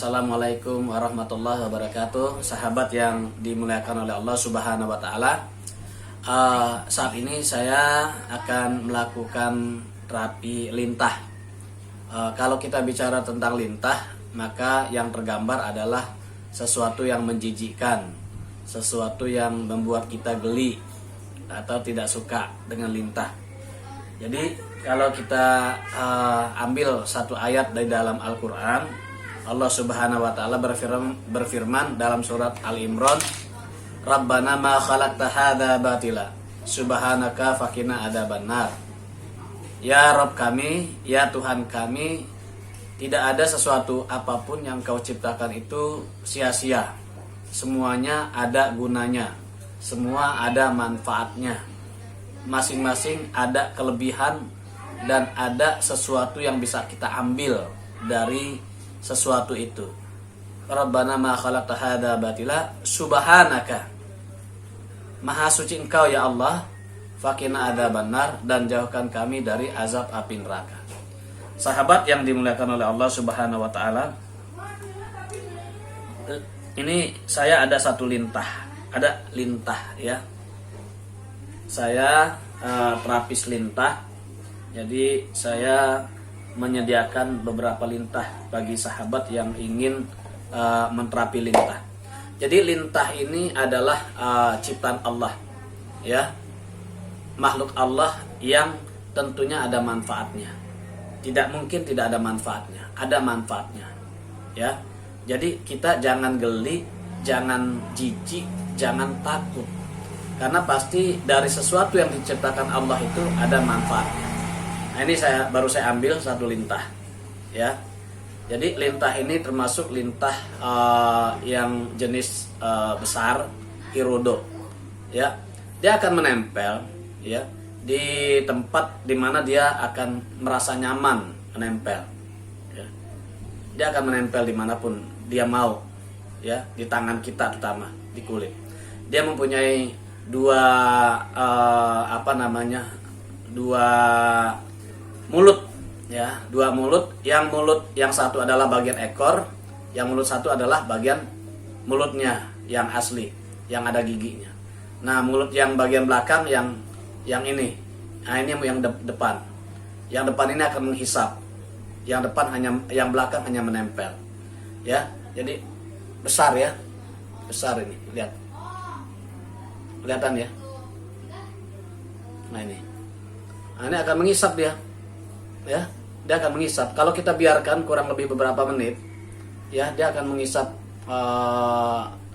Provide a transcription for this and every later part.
Assalamualaikum warahmatullahi wabarakatuh. Sahabat yang dimuliakan oleh Allah Subhanahu wa Ta'ala, saat ini saya akan melakukan terapi lintah. Kalau kita bicara tentang lintah, maka yang tergambar adalah sesuatu yang menjijikkan, sesuatu yang membuat kita geli atau tidak suka dengan lintah. Jadi kalau kita ambil satu ayat dari dalam Al-Quran, Allah Subhanahu wa Ta'ala berfirman dalam surat Al-Imran, Rabbana ma khalaqta hadza batila subhanaka faqina adzabannar. Ya Rabb kami, ya Tuhan kami, tidak ada sesuatu apapun yang Kau ciptakan itu sia-sia. Semuanya ada gunanya, semua ada manfaatnya. Masing-masing ada kelebihan dan ada sesuatu yang bisa kita ambil dari sesuatu itu. Rabbana ma khalaqta hadza batila subhanaka. Maha suci Engkau ya Allah, faqina adzabannar, dan jauhkan kami dari azab api neraka. Sahabat yang dimuliakan oleh Allah Subhanahu wa Ta'ala, ini saya ada satu lintah, ada lintah ya. Saya terapis lintah. Jadi saya menyediakan beberapa lintah bagi sahabat yang ingin menterapi lintah. Jadi lintah ini adalah ciptaan Allah, ya, makhluk Allah yang tentunya ada manfaatnya. Tidak mungkin tidak ada manfaatnya, ada manfaatnya, ya. Jadi kita jangan geli, jangan jijik, jangan takut, karena pasti dari sesuatu yang diciptakan Allah itu ada manfaatnya. Nah, ini baru saya ambil satu lintah, ya. Jadi lintah ini termasuk lintah yang jenis besar, irodo, ya. Dia akan menempel, ya, di tempat dimana dia akan merasa nyaman menempel, ya. Dia akan menempel dimanapun dia mau, ya, di tangan kita terutama di kulit. Dia mempunyai dua mulut, ya, dua mulut. Mulut yang satu adalah bagian ekor, yang mulut satu adalah bagian mulutnya yang asli, yang ada giginya. Nah, mulut yang bagian belakang yang ini, nah ini yang depan. Yang depan ini akan menghisap, yang belakang hanya menempel, ya. Jadi besar, ya, besar ini, lihat, kelihatan ya. Nah ini akan menghisap dia. Ya, dia akan menghisap. Kalau kita biarkan kurang lebih beberapa menit, ya, dia akan menghisap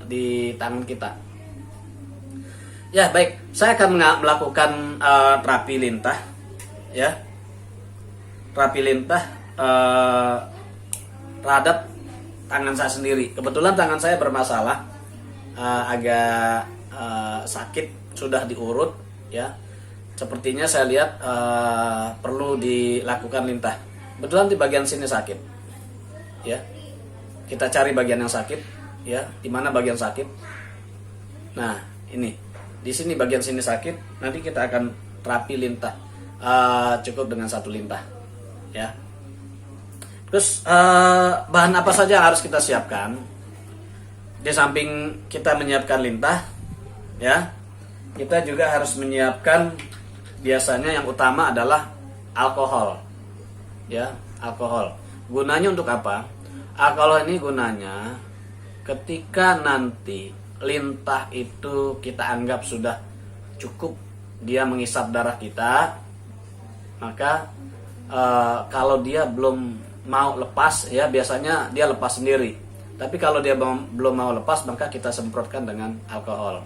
di tangan kita. Ya, baik, saya akan melakukan terapi lintah, ya, terapi lintah terhadap tangan saya sendiri. Kebetulan tangan saya bermasalah, agak sakit, sudah diurut, ya. Sepertinya saya lihat perlu dilakukan lintah. Kebetulan di bagian sini sakit, ya. Kita cari bagian yang sakit, ya. Di mana bagian sakit? Nah, ini di sini bagian sini sakit. Nanti kita akan terapi lintah. Cukup dengan satu lintah, ya. Terus bahan apa saja yang harus kita siapkan? Di samping kita menyiapkan lintah, ya, kita juga harus menyiapkan, biasanya yang utama adalah alkohol, ya, alkohol. Gunanya untuk apa? Alkohol ini gunanya ketika nanti lintah itu kita anggap sudah cukup dia menghisap darah kita, maka kalau dia belum mau lepas, ya, biasanya dia lepas sendiri. Tapi kalau dia belum mau lepas, maka kita semprotkan dengan alkohol,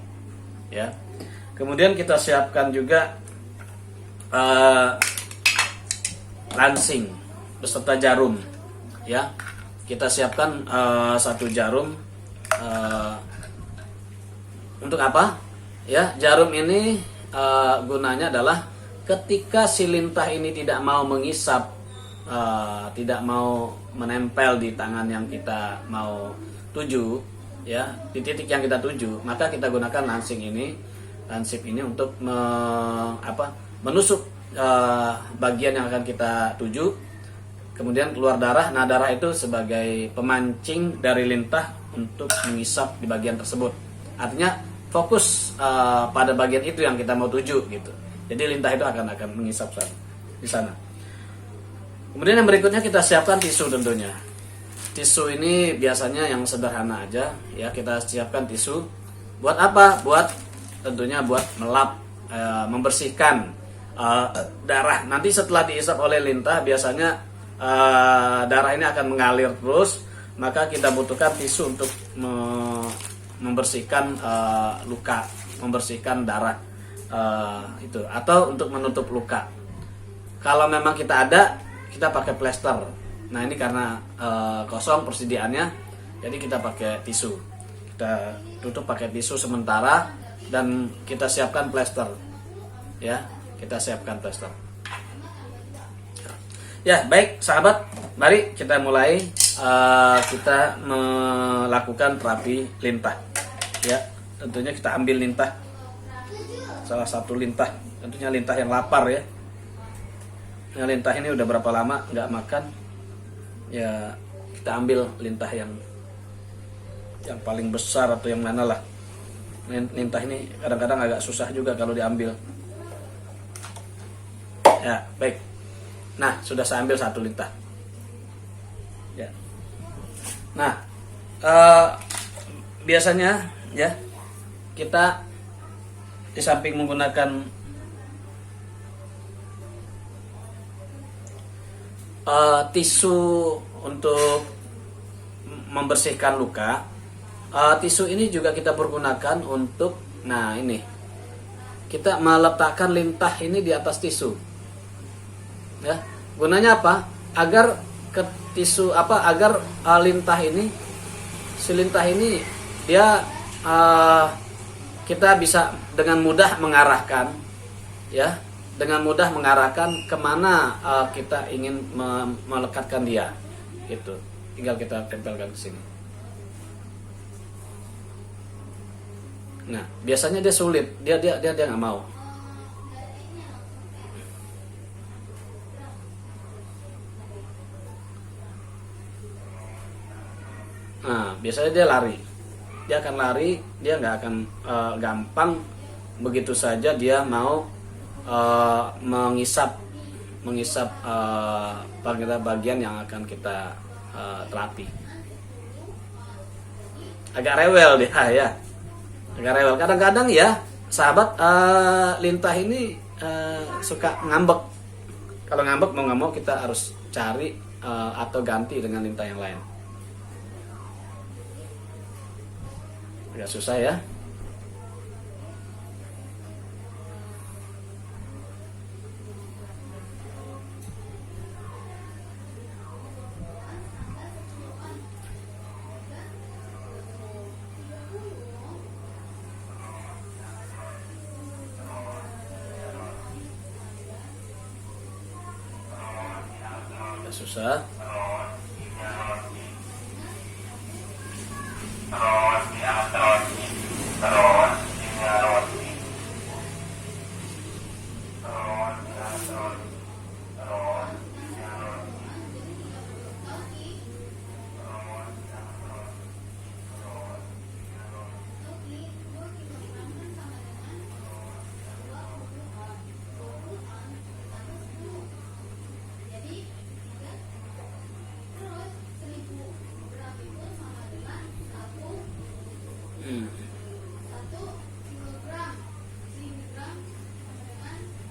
ya. Kemudian kita siapkan juga lansing beserta jarum, ya. Kita siapkan satu jarum. Untuk apa? Ya, jarum ini gunanya adalah ketika si lintah ini tidak mau menghisap, tidak mau menempel di tangan yang kita mau tuju, ya, di titik yang kita tuju, maka kita gunakan lansing ini. Lansip ini untuk menusuk bagian yang akan kita tuju. kemudian keluar darah. Nah, darah itu sebagai pemancing dari lintah untuk mengisap di bagian tersebut. Artinya fokus pada bagian itu yang kita mau tuju gitu. Jadi lintah itu akan mengisap di sana. Kemudian yang berikutnya kita siapkan tisu tentunya. Tisu ini biasanya yang sederhana aja ya, kita siapkan tisu. Buat apa? Tentunya buat melap, membersihkan darah. Nanti setelah diisap oleh lintah biasanya darah ini akan mengalir terus, maka kita butuhkan tisu untuk membersihkan luka, membersihkan darah itu, atau untuk menutup luka. Kalau memang kita pakai plester. Nah, ini karena kosong persediaannya, jadi kita pakai tisu. Kita tutup pakai tisu sementara dan kita siapkan plester. Ya, kita siapkan plester. Ya, baik sahabat, mari kita mulai kita melakukan terapi lintah. Ya, tentunya kita ambil lintah. Salah satu lintah, tentunya lintah yang lapar ya. Nah, lintah ini udah berapa lama nggak makan? Ya, kita ambil lintah yang paling besar atau yang mana lah. Lintah ini kadang-kadang agak susah juga kalau diambil. Ya, baik. Nah, sudah saya ambil satu lintah. Ya. Nah, biasanya ya kita di samping menggunakan tisu untuk membersihkan luka, tisu ini juga kita pergunakan untuk, nah ini kita meletakkan lintah ini di atas tisu. Ya, gunanya apa? Agar agar lintah ini, si lintah ini dia kita bisa dengan mudah mengarahkan, ya, dengan mudah mengarahkan kemana kita ingin melekatkan dia, gitu. Tinggal kita tempelkan ke sini. Nah, biasanya dia sulit, dia nggak mau. Nah, biasanya dia lari. Dia akan lari, dia nggak akan gampang begitu saja dia mau mengisap bagian yang akan kita terapi. Agak rewel dia ya. Agak rewel. Kadang-kadang ya, sahabat, lintah ini suka ngambek. Kalau ngambek mau nggak mau kita harus cari atau ganti dengan lintah yang lain. Agak susah ya. Agak susah.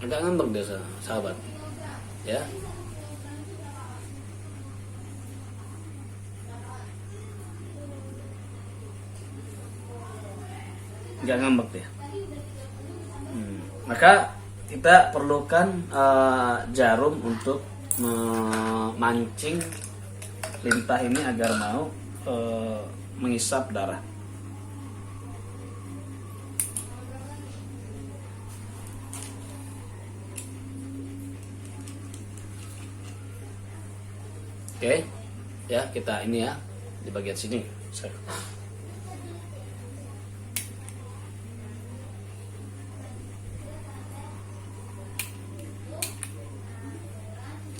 Agak ngambek dia sahabat ya. Agak ngambek dia. Maka kita perlukan jarum untuk memancing lintah ini agar mau mengisap darah. Oke, ya kita ini ya di bagian sini.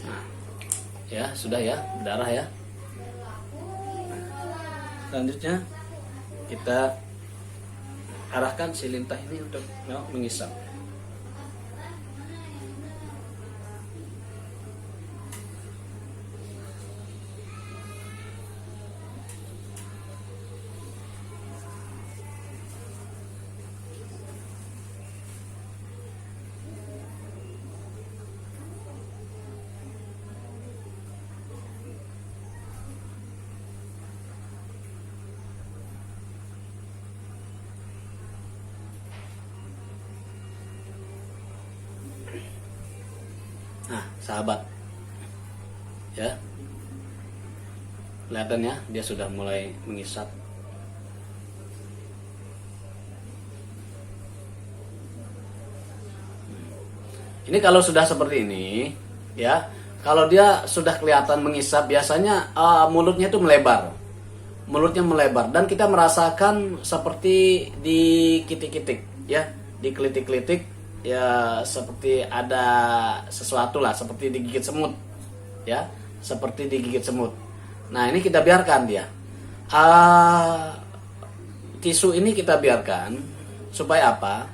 Nah, ya Ya, sudah ya, berdarah ya. Selanjutnya kita arahkan si lintah ini untuk mengisap. Nah, sahabat, ya, kelihatan ya, dia sudah mulai mengisap. Ini kalau sudah seperti ini, ya, kalau dia sudah kelihatan mengisap, biasanya mulutnya itu melebar, dan kita merasakan seperti dikitik-kitik, ya, dikelitik-kelitik. Ya, seperti ada sesuatu lah, seperti digigit semut, ya, seperti digigit semut. Nah, ini kita biarkan dia. Tisu ini kita biarkan supaya apa?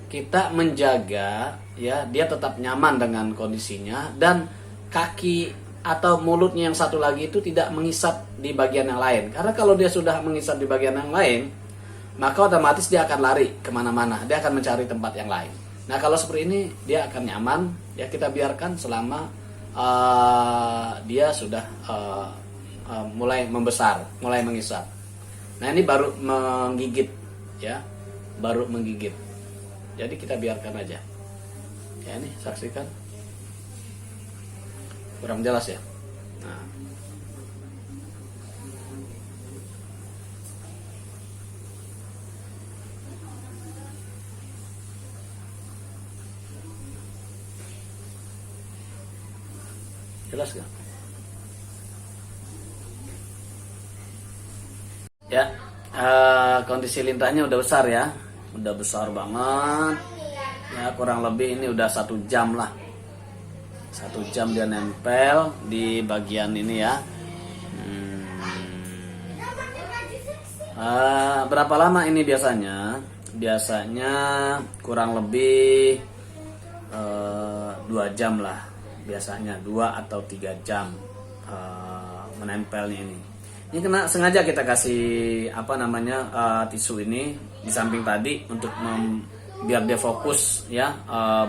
Kita menjaga, ya, dia tetap nyaman dengan kondisinya, dan kaki atau mulutnya yang satu lagi itu tidak mengisap di bagian yang lain. Karena kalau dia sudah mengisap di bagian yang lain, maka otomatis dia akan lari kemana-mana, dia akan mencari tempat yang lain. Nah, kalau seperti ini dia akan nyaman, ya, kita biarkan selama dia sudah mulai membesar, mulai mengisap. Nah, ini baru menggigit, ya, baru menggigit. Jadi kita biarkan aja. Ya, ini saksikan. Kurang jelas ya. Nah. Jelas gak? Ya, kondisi lintahnya udah besar ya, udah besar banget. Ya, kurang lebih ini udah 1 jam lah. 1 jam dia nempel di bagian ini ya. Berapa lama ini biasanya? Biasanya kurang lebih 2 jam lah. Biasanya 2 atau 3 jam menempelnya ini. Ini kena sengaja kita kasih tisu ini di samping tadi untuk biar dia fokus ya,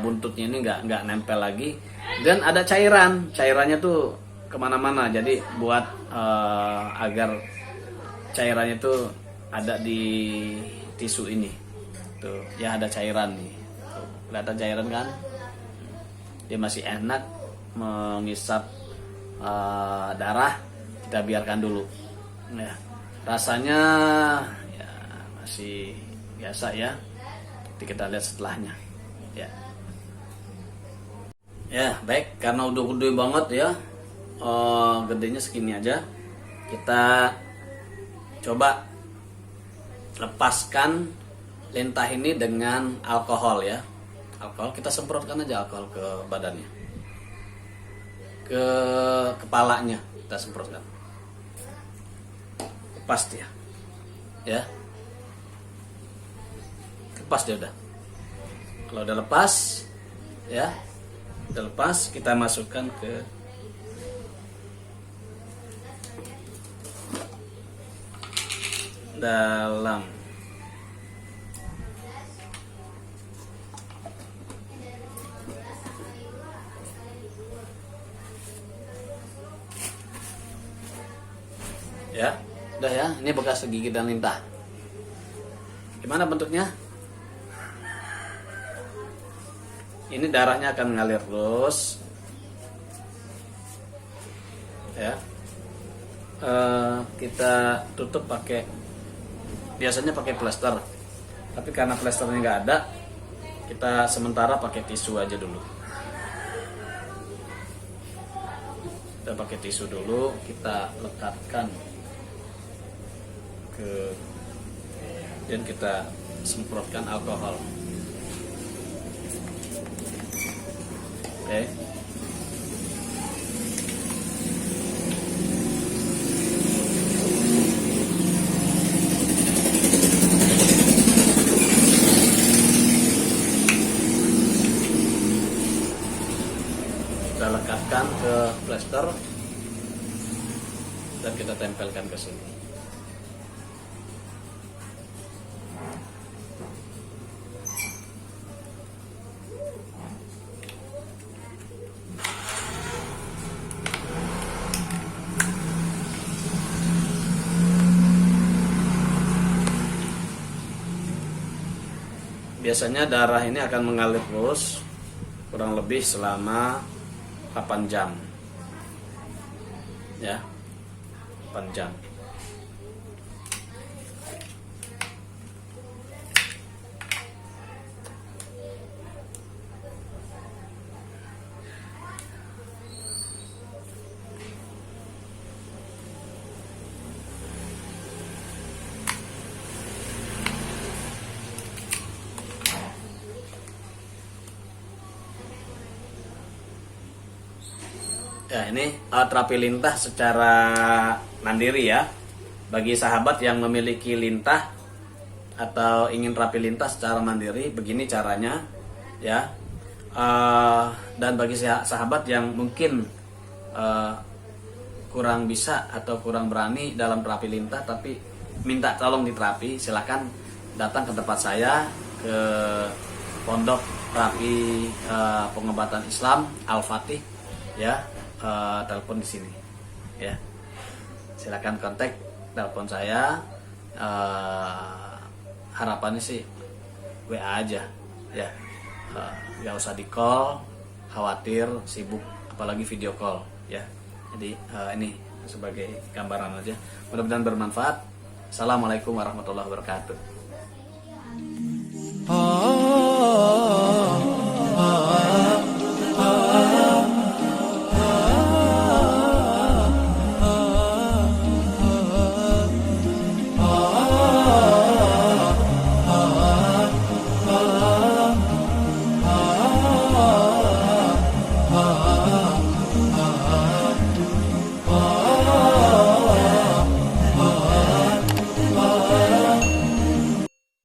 buntutnya ini nggak nempel lagi. Dan ada cairannya tuh kemana-mana. Jadi buat agar cairannya tuh ada di tisu ini. Tuh ya, ada cairan nih. Tuh, kelihatan cairan kan? Dia masih enak mengisap darah. Kita biarkan dulu ya, rasanya ya masih biasa ya. Nanti kita lihat setelahnya ya. Ya, baik, karena udah gede banget ya, gedenya segini aja, kita coba lepaskan lintah ini dengan alkohol ya. Alkohol, kita semprotkan aja alkohol ke badannya, ke kepalanya kita semprotkan. Lepas dia, ya, lepas dia udah. Kalau udah lepas, ya, udah lepas, kita masukkan ke dalam ya, udah ya. Ini bekas gigitan lintah. Gimana bentuknya? Ini darahnya akan mengalir terus ya. Kita tutup biasanya pakai plester, tapi karena plesternya nggak ada, kita sementara pakai tisu aja dulu. Kita pakai tisu dulu, kita lekatkan dan kita semprotkan alkohol. Oke. plester dan kita tempelkan ke sini. Biasanya darah ini akan mengalir terus kurang lebih selama 8 jam. Ya. 8 jam. Ya, ini terapi lintah secara mandiri ya. Bagi sahabat yang memiliki lintah atau ingin terapi lintah secara mandiri, begini caranya ya. Dan bagi sahabat yang mungkin kurang bisa atau kurang berani dalam terapi lintah tapi minta tolong diterapi, silakan datang ke tempat saya ke Pondok Terapi Pengobatan Islam Al-Fatih ya. Telepon di sini ya, silakan kontak telepon saya. Harapannya sih WA aja ya, nggak usah di call, khawatir sibuk apalagi video call ya. Jadi ini sebagai gambaran aja, mudah-mudahan bermanfaat. Assalamualaikum warahmatullahi wabarakatuh.